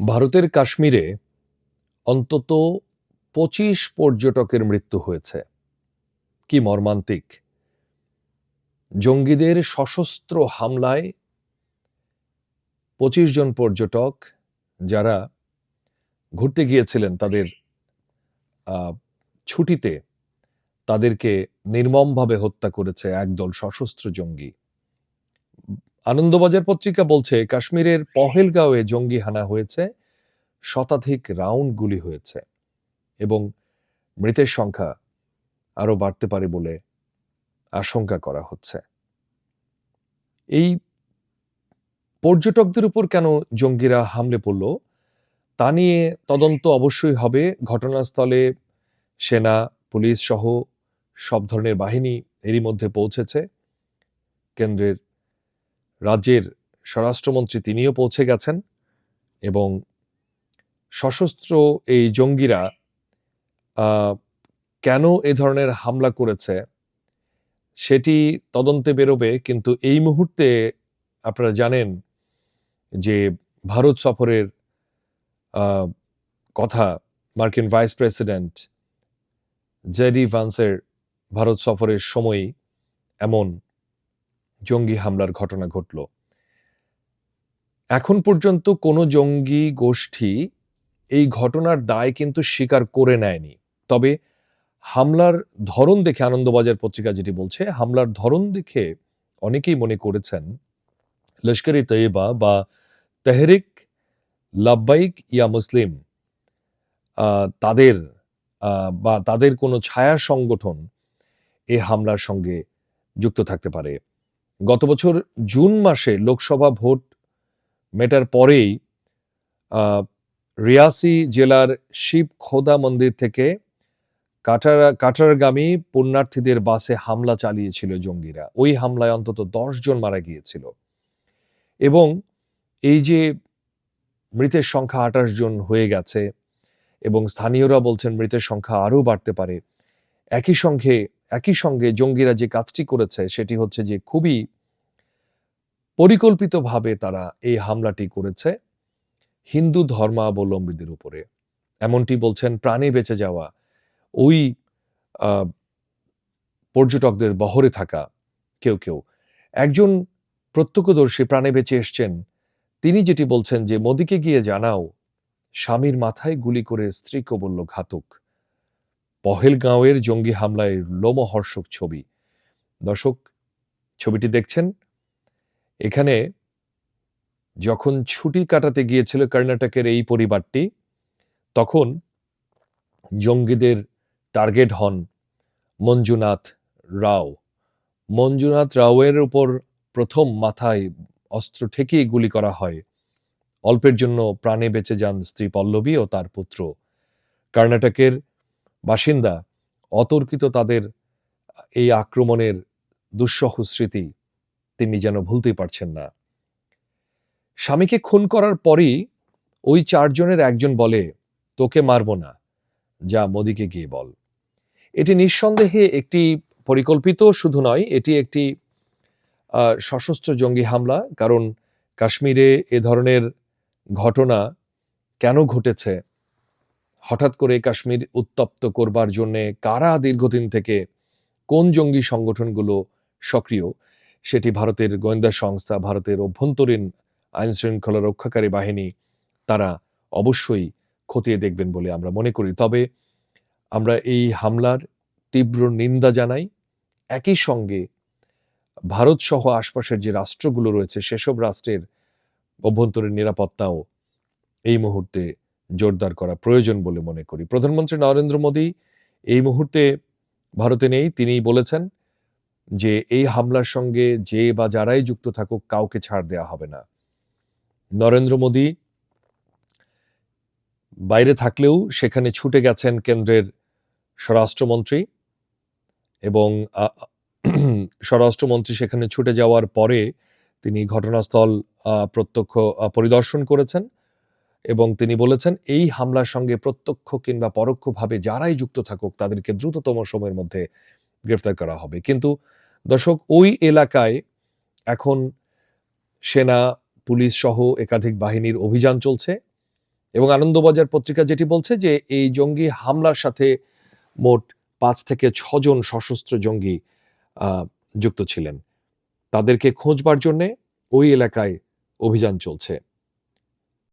ভারতের কাশ্মীরে অন্তত ২৫ পর্যটকের মৃত্যু হয়েছে। কি মর্মান্তিক! জঙ্গিদের সশস্ত্র হামলায় ২৫ জন পর্যটক যারা ঘুরতে গিয়েছিলেন তাদের ছুটিতে, তাদেরকে নির্মমভাবে হত্যা করেছে একদল সশস্ত্র জঙ্গি। আনন্দবাজার পত্রিকা বলছে, কাশ্মীরের পহেলগাঁওয়ে জঙ্গি হানা হয়েছে, শতাধিক রাউন্ড গুলি হয়েছে এবং মৃতের সংখ্যা আরো বাড়তে পারে বলে আশঙ্কা করা হচ্ছে। এই পর্যটকদের উপর কেন জঙ্গিরা হামলে পড়ল তা নিয়ে তদন্ত অবশ্যই হবে। ঘটনাস্থলে সেনা, পুলিশ সহ সব ধরনের বাহিনী এরই মধ্যে পৌঁছেছে। কেন্দ্রের রাজ্যের স্বরাষ্ট্রমন্ত্রী তিনিও পৌঁছে গেছেন এবং সশস্ত্র এই জঙ্গিরা কেন এ ধরনের হামলা করেছে সেটি তদন্তে বেরোবে। কিন্তু এই মুহূর্তে আপনারা জানেন যে ভারত সফরের কথা মার্কিন ভাইস প্রেসিডেন্ট জেডি ভান্সের ভারত সফরের সময়ই এমন জঙ্গি হামলার ঘটনা ঘটল। এখন পর্যন্ত কোনো জঙ্গি গোষ্ঠী এই ঘটনার দায় কিন্তু স্বীকার করে নেয়নি। তবে হামলার ধরন দেখে আনন্দবাজার পত্রিকা যেটি বলছে, হামলার ধরন দেখে অনেকেই মনে করেছেন লস্কর-ই তৈয়বা বা তেহরিক লাব্বাইক ইয়া মুসলিম তাদের বা তাদের কোনো ছায়া সংগঠন এই হামলার সঙ্গে যুক্ত থাকতে পারে। গত বছর জুন মাসে লোকসভা ভোট মেটার পরেই রিয়াসি জেলার শিব খোদা মন্দির থেকে কাটারগামী পুণ্যার্থীদের বাসে হামলা চালিয়েছিল জঙ্গিরা। ওই হামলায় অন্তত 10 জন মারা গিয়েছিল এবং এই যে মৃতের সংখ্যা 28 জন হয়ে গেছে এবং স্থানীয়রা বলছেন মৃতের সংখ্যা আরও বাড়তে পারে। একই সঙ্গে জঙ্গিরা যে কাজটি করেছে সেটি হচ্ছে যে খুবই পরিকল্পিতভাবে তারা এই হামলাটি করেছে হিন্দু ধর্মাবলম্বীদের উপরে। এমনটি বলছেন প্রাণে বেঁচে যাওয়া ওই পর্যটকদের বহরে থাকা কেউ। একজন প্রত্যক্ষদর্শী প্রাণে বেঁচে এসছেন, তিনি যেটি বলছেন যে মোদিকে গিয়ে জানাও স্বামীর মাথায় গুলি করে স্ত্রীকে বলল ঘাতক। পহেলগাঁওয়ের জঙ্গি হামলায় লোমহর্ষক ছবি। দর্শক, ছবিটি দেখছেন, এখানে যখন ছুটি কাটাতে গিয়েছিল কর্ণাটকের এই পরিবারটি, তখন জঙ্গিদের টার্গেট হন মঞ্জুনাথ রাও। মঞ্জুনাথ রাওয়ের উপর প্রথম মাথায় অস্ত্র ঠেকিয়ে গুলি করা হয়। অল্পের জন্য প্রাণে বেঁচে যান স্ত্রী পল্লবী ও তার পুত্র। কর্ণাটকের বাসিন্দা, অতর্কিত তাদের এই আক্রমণের দুঃসহ স্মৃতি তিনি যেন ভুলতেই পারছেন না। স্বামীকে খুন করার পরই ওই 4 জনের একজন বলে, তোকে মারব না, যা মোদিকে গিয়ে বল। এটি নিঃসন্দেহে একটি পরিকল্পিত শুধু নয়, এটি একটি সশস্ত্র জঙ্গি হামলা। কারণ কাশ্মীরে এ ধরনের ঘটনা কেন ঘটেছে, হঠাৎ করে কাশ্মীর উত্তপ্ত করবার জন্য কারা দীর্ঘদিন থেকে, কোন জঙ্গি সংগঠনগুলো সক্রিয়, সেটি ভারতের গোয়েন্দা সংস্থা, ভারতের অভ্যন্তরীণ আইন শৃঙ্খলা রক্ষাকারী বাহিনী তারা অবশ্যই খতিয়ে দেখবেন বলে আমরা মনে করি। তবে আমরা এই হামলার তীব্র নিন্দা জানাই। একই সঙ্গে ভারত সহ আশপাশের যে রাষ্ট্রগুলো রয়েছে সেসব রাষ্ট্রের অভ্যন্তরীণ নিরাপত্তাও এই মুহূর্তে জোরদার করা প্রয়োজন বলে মনে করি। প্রধানমন্ত্রী নরেন্দ্র মোদী এই মুহূর্তে ভারতে নেই। তিনি বলেছেন যে এই হামলার সঙ্গে যে বা যারাই যুক্ত থাকুক কাউকে ছাড় দেওয়া হবে না। নরেন্দ্র মোদী বাইরে থাকলেও সেখানে ছুটে গেছেন কেন্দ্রের স্বরাষ্ট্রমন্ত্রী এবং স্বরাষ্ট্রমন্ত্রী সেখানে ছুটে যাওয়ার পরে তিনি ঘটনাস্থল প্রত্যক্ষ পরিদর্শন করেছেন এবং তিনি বলেছেন এই হামলার সঙ্গে প্রত্যক্ষ কিংবা পরোক্ষভাবে যারাই যুক্ত থাকুক তাদেরকে দ্রুততম সময়ের মধ্যে গ্রেফতার করা হবে। কিন্তু দর্শক, ওই এলাকায় এখন সেনা, পুলিশ সহ একাধিক বাহিনীর অভিযান চলছে এবং আনন্দবাজার পত্রিকা যেটি বলছে যে এই জঙ্গি হামলার সাথে মোট ৫ থেকে ৬ জন সশস্ত্র জঙ্গি যুক্ত ছিলেন। তাদেরকে খোঁজবার জন্যে ওই এলাকায় অভিযান চলছে।